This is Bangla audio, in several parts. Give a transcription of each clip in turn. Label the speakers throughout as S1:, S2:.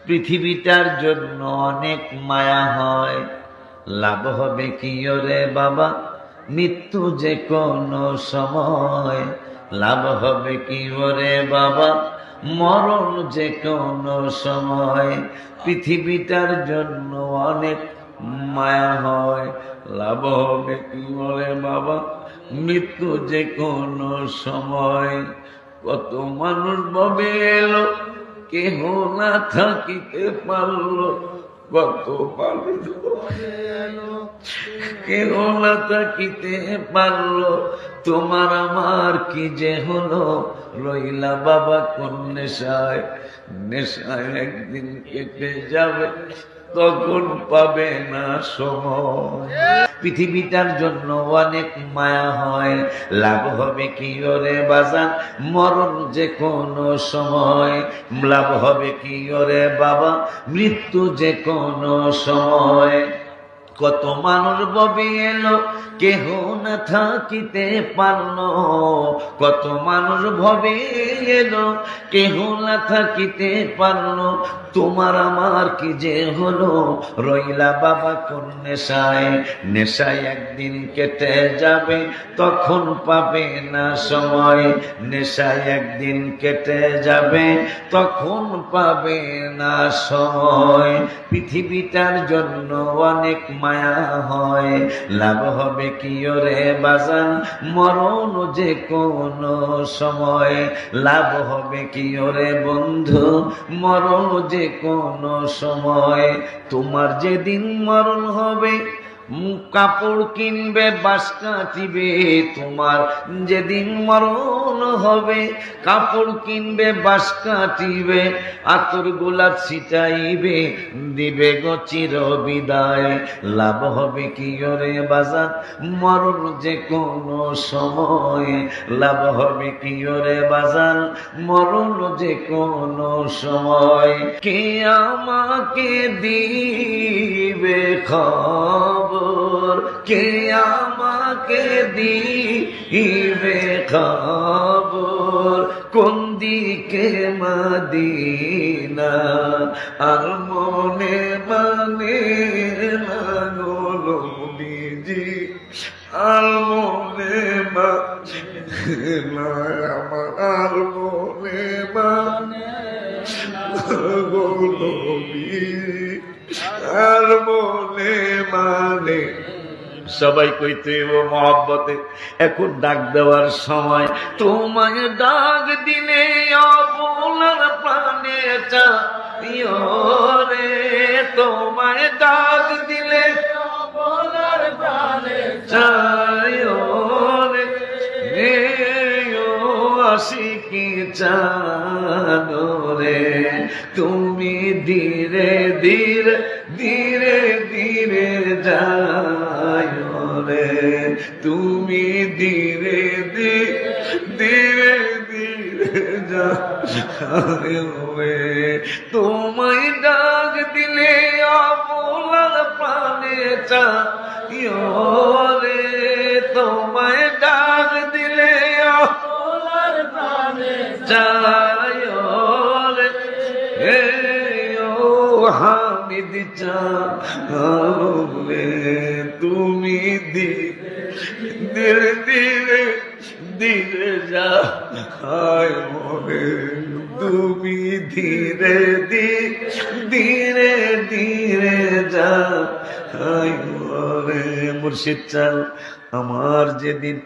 S1: পৃথিবীটার জন্য অনেক মায়া হয়, লাভ হবে কি ওরে বাবা মৃত্যু যে কোনো সময়, লাভ হবে কি ওরে বাবা মরণ যে কোনো সময়। পৃথিবীটার জন্য অনেক মায়া হয়, লাভ হবে কি ওরে বাবা মৃত্যু যে কোনো সময়। কত মানুষ ভবে এলো কেহ না থাকিতে পারলো, কত মানুষ কেহ না থাকিতে পারলো, তোমার আমার কি যে হলো, রইলা বাবা কোন নেশায়। নেশায় একদিন কেটে যাবে তখন পাবে না সময়। পৃথিবীটার জন্য অনেক মায়া হয়, লাভ হবে কি ওরে বাজান মরণ যে কোনো সময়, লাভ হবে কি ওরে বাবা মৃত্যু যে কোনো সময়। কত মানুষ ববে এলো কেহ না থাকিতে পারলো, কত মানুষ ভবে এলো কেহ না থাকিতে পারলো, তোমার আমার কি যে হলো, রইলা বাবা কোন নেশায়। নেশায় একদিন কেটে যাবে তখন পাবে না সময়, নেশায় একদিন কেটে যাবে তখন পাবে না সময়। পৃথিবীটার জন্য অনেক মায়া হয়, লাভ হবে কি ওরে বাজান মরণ যে কোনো সময়, লাভ হবে কি ওরে বন্ধু মরণ যে কোনো সময়। তোমার যেদিন মরণ হবে কাপড় কিনবে বাঁশ কাটিবে, তোমার যেদিন মরণ হবে কাপড় কিনবে বাঁশ কাটিবে, আতর গোলাপ ছিটাইবে দিবে গো চির বিদায়, লাভ হবে কি ওরে বাজার মরণ যে কোনো সময়, লাভ হবে কি ওরে বাজার মরণ যে কোনো সময়। কে আমাকে দিবে খবর, কে আমাকে দিবে খবর, কোন দিকে মদিনা আর মনে মানে না গো নবীজি, আর মনে মানে না আমার, আর মনে মানে গো নবীজি, আর মনে মানে। সবাই কইতে ও মহব্বতে এখন ডাক দেওয়ার সময়, তোমায় ডাক দিলে অবলার প্রাণে চাইও রে, তোমায় ডাক দিলে অবলার প্রাণে চাইও রে, আশিকি জানো রে, তুমি ধীরে ধীরে ধীরে ধীরে যাও রে, তুমি ধীরে ধীরে ধীরে ধীরে যাও রে, তোমায় ডাক দিলে অবলার প্রাণে চাইও রে, তোমায় ডাক দিলে অবলার প্রাণে চাইও রে, হামিদ চাবে তুমি ধীরে ধীরে ধীরে যাও রে, তুমি ধীরে ধীরে ধীরে যাও রে। মুর্শিদ চাও আমার যেদিন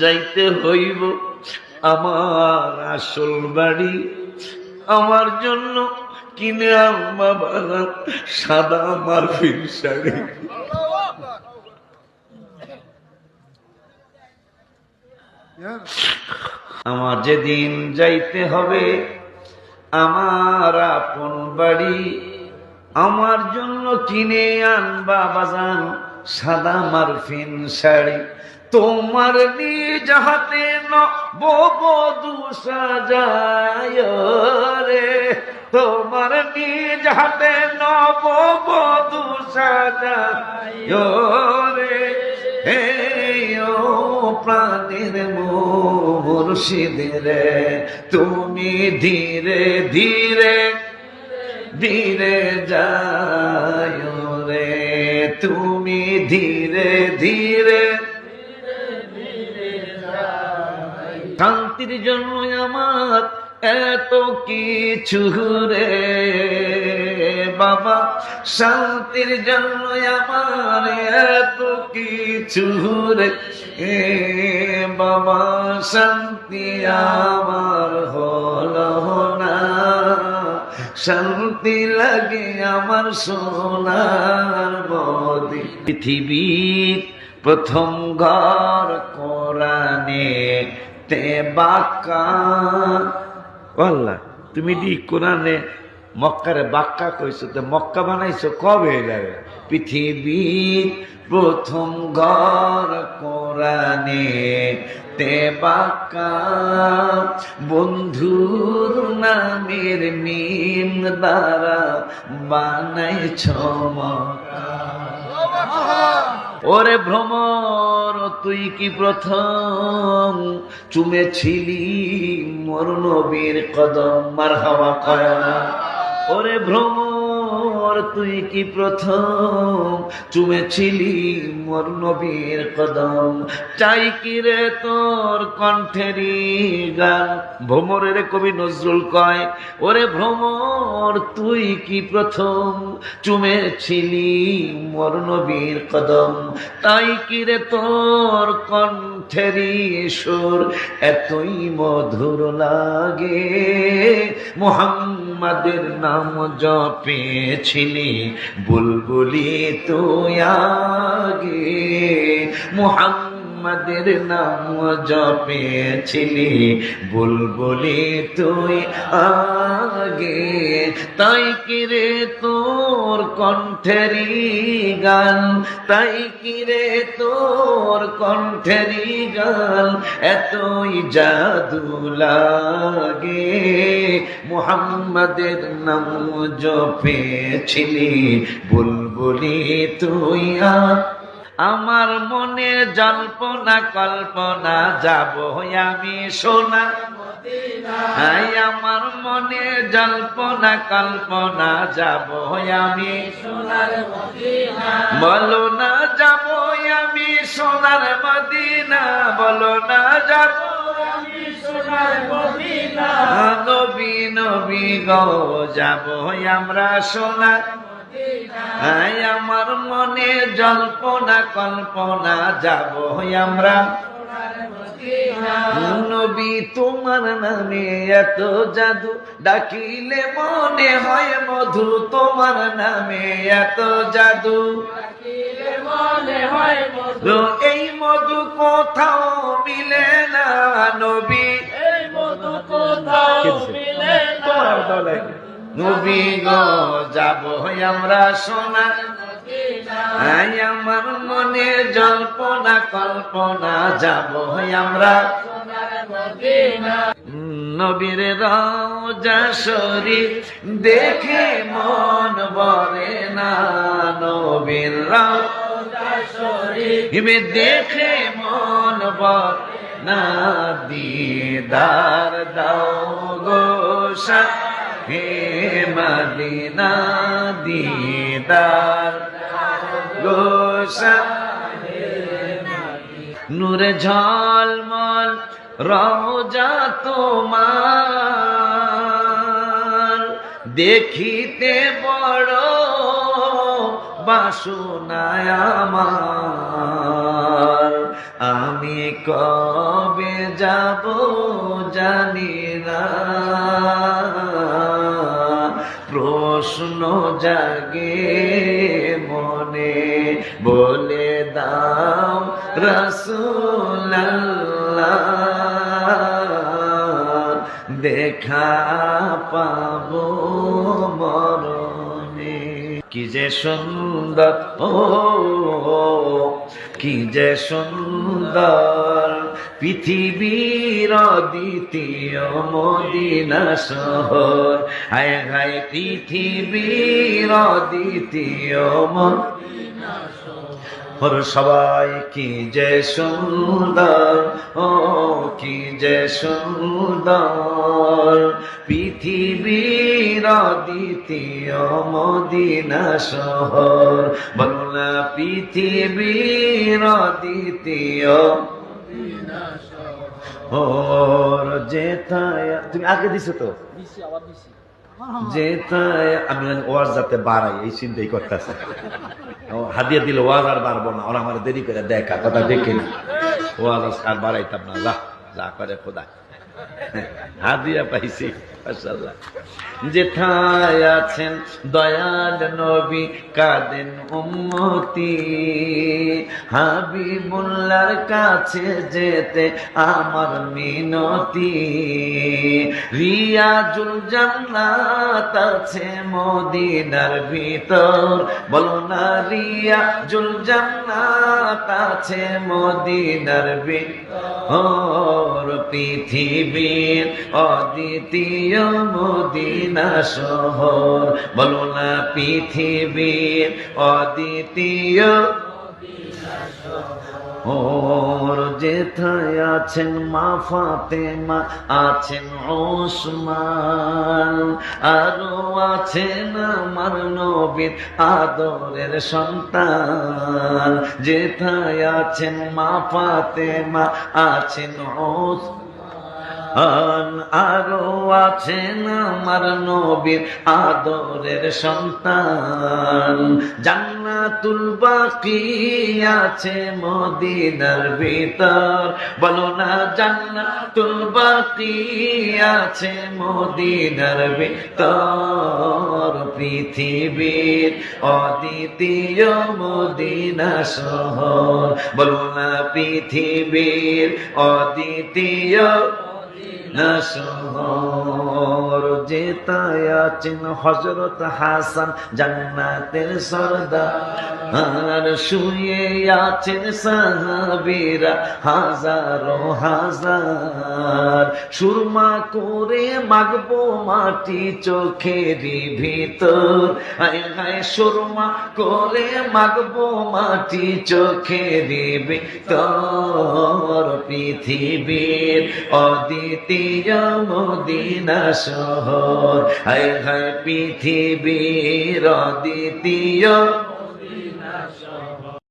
S1: যাইতে হইব আমার আসল বাড়ি, আমার জন্য কিনে আম্মা বাবা সাদা মারফিন শাড়ি, আমার যেদিন যাইতে হবে আমার আপন বাড়ি, আমার জন্য কিনে আনবা বাজান সাদা মারফিন শাড়ি, তোমার নিজ হাতে নববধূ সাজায় রে, তোমার নিজ হাতে নববধূ সাজায় রে, হে ও প্রাণের মুর্শিদ রে, তুমি ধীরে ধীরে ধীরে যায় রে, তুমি ধীরে ধীরে শান্তির জন্য আমার এত কিছু রে বাবা, শান্তির জন্য আমার এত কিছু রে বাবা, শান্তি আমার হলো না, শান্তি লাগে আমার সোনার মদি। পৃথিবীর প্রথম ঘর কোরআনে তে বাক্কা, আল্লাহ তুমি দি কোরআনে মক্কারে বাক্কা কইছো, তো মক্কা বানাইছো কবে এলারে? পৃথিবীর প্রথম ঘর কোরআনে তে বাক্কা, বন্ধুর নামের মিম দ্বারা বানাইছ মক্কা। ওরে ভ্রমর তুই কি প্রথম চুমেছিলি মোর নবীর কদম? মারহাবা কয় না। ওরে ভ্রমর তুই কি প্রথম চুমেছিলি মোর নবীর কদম? চাই কি রে তোর কণ্ঠেরই গান। ভ্রমরের কবি নজরুল কয়, ওরে ভ্রমর তুই কি প্রথম চুমেছিলি মোর নবীর কদম? তাই কি রে তোর কণ্ঠেরই সুর এতই মধুর লাগে? মুহাম্মাদের নাম জপেছিলি বুলবুলি তুই আগে, মুহাম্মাদের নাম জপেছিলি বুলবুলি তুই আগে। তাই কি রে তোর কণ্ঠেরই গান, তাই কি রে তোর কণ্ঠেরই গান এতই জাদু লাগে? মুহাম্মাদের নাম জপেছিলি বুলবুলি তুই আমার মনে জল্পনা কল্পনা যাব আমি সোনা মদিনায়, আমার মনে জল্পনা কল্পনা যাব আমি সোনার মদিনা। বলো না যাব আমি সোনার মদিনা, বলো না যাব আমি সোনার মদিনা। নবী নবী গো যাব আমরা সোনার মদিনা, আমার মনে জল্পনা কল্পনা যাব আমরা সোনার মদিনা। নবী তোমার নামে এত জাদু, ডাকিলে মনে হয় মধু, তোমার নামে এত জাদু, ডাকিলে মনে হয় মধু। এই মধু কোথাও মিলে না নবী, এই মধু কোথাও মিলে না। নবী গো যাব আমরা সোনার মদিনা, আমার মনে জল্পনা কল্পনা যাব আমরা সোনার মদিনা। নবীর রওজা শরীফ দেখে মন ভরে না, নবীর রওজা শরীফ দেখে মন ভরে না। দিদার দাও গো হে মদিনা, দিদার গোসা নূরে ঝলমল রওজা তোমার, দেখিতে বড় বাসনা আমার। আমি কবে যাব জানি না, প্রশ্ন জাগে মনে, বলে দাও রাসূলুল্লাহ, দেখা পাবো মরণে। কি যে সুন্দর, ও কি যে সুন্দর পৃথিবীর দ্বিতীয় মদিনা শহর। হায় হায় পৃথিবীর দ্বিতীয় মদিনা শহর, ওর সবাই কি যে সুন্দর, ও কি যে সুন্দর পৃথিবীর দ্বিতীয় মদিনা শহর। বলো না পৃথিবীর দ্বিতীয় ওর যেথায়। তুমি আগে দিছো তো, যেথায় আমি ওয়াজ যাতে বাড়াই এই চিন্তাই করতেছে। হাদিয়া দিলে ওয়াজ আর বাড়বো না, ওরা আমার দেরি করে দেখা কথা দেখে না, ওয়াজ আর বাড়াইতাম না। যা যা করে খোদা, হাদিয়া পাইছি মাশাআল্লাহ। যেথায় আছেন দয়াল নবী কাঁদেন উম্মতি, হাবিবুল্লাহর কাছে যেতে আমার মিনতি। রিয়াজুল জান্নাত আছে মদিনার ভিতর, বলো না রিয়াজুল জান্নাত আছে মদিনার ভিতর। পৃথিবীর অদ্বিতীয় মদিনা শহর, বলো না পৃথিবীর অদ্বিতীয় ওর যেথায় আছেন মা ফাতেমা, আছেন ওসমান, আরো আছেন আমার নবীর আদরের সন্তান। যেথায় আছেন মা ফাতেমা, আছেন ওসমান, আরো আছেন আমার নবীর আদরের সন্তান। জান্নাতুল বাকি আছে মদিনার ভিতর, বলো না জান্নাতুল বাকি আছে মদিনার ভিতর। পৃথিবীর অদ্বিতীয় মদিনা শহর, বলো না পৃথিবীর অদ্বিতীয় শহর। যেথায় আছেন হযরত হাসান জান্নাতের সরদার, শুয়ে আছেন সাহাবীরা হাজারো হাজার। সুরমা করে মাগবো মাটি চোখেরই ভিতর, হায় হায় সুরমা করে মাগবো মাটি চোখেরই ভিতর। পৃথিবীর অদ্বিতীয় মদিনা শহর, হায় হায় পৃথিবীর অদ্বিতীয়